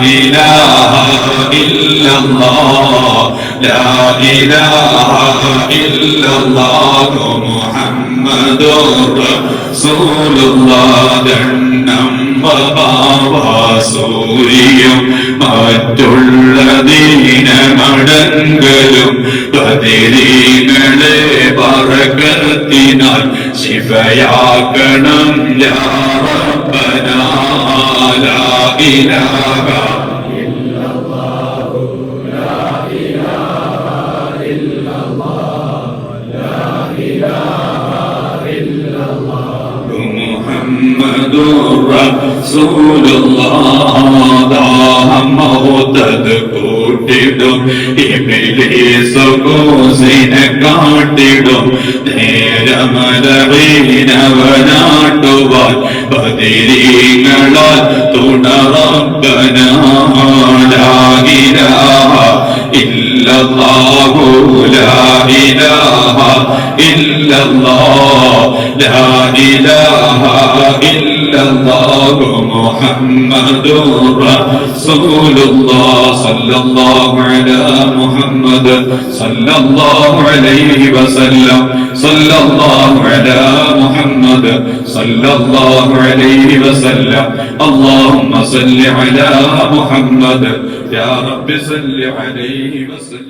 إله إلا الله لا إله إلا الله محمد رسول الله ദണ്ണം സൂര്യം മറ്റുള്ള ദീനമടങ്കലും ബദരീങ്ങളെ ബറകത്തിനാൽ ശിഫയാക്കണം യാ റബ്ബനാ ലാ ഇലാഹ ഇല്ലല്ലാഹു ലാ ഇലാഹ ഇല്ലല്ലാഹ് ലാ ഇലാഹ ഇല്ലല്ലാഹു മുഹമ്മദുർ റസൂലുള്ളാഹ് ദാഹമോതത് കൂട്ടിടും ഇബ്ലീസ് കോസിനെ കാട്ടിടും നേരമലവീനവനാട്ടുവാൻ ബദരീങ്ങളാൽ തുണ റബ്ബനാ ലാ ഇലാഹ ഇല്ലല്ലാഹു ലാ ഇലാഹ ഇല്ലല്ലാഹ് ലാ ഇലാഹ ഇല്ലല്ലാഹു മുഹമ്മദുർ റസൂലുള്ളാഹ് സല്ലല്ലാഹു അലാ മുഹമ്മദ് സല്ലല്ലാഹു അലൈഹി വസല്ലം സല്ലല്ലാഹു അലാ മുഹമ്മദ് സല്ലല്ലാഹു അലൈഹി വസല്ലം اللهم صل على محمد يا رب صل عليه وسلم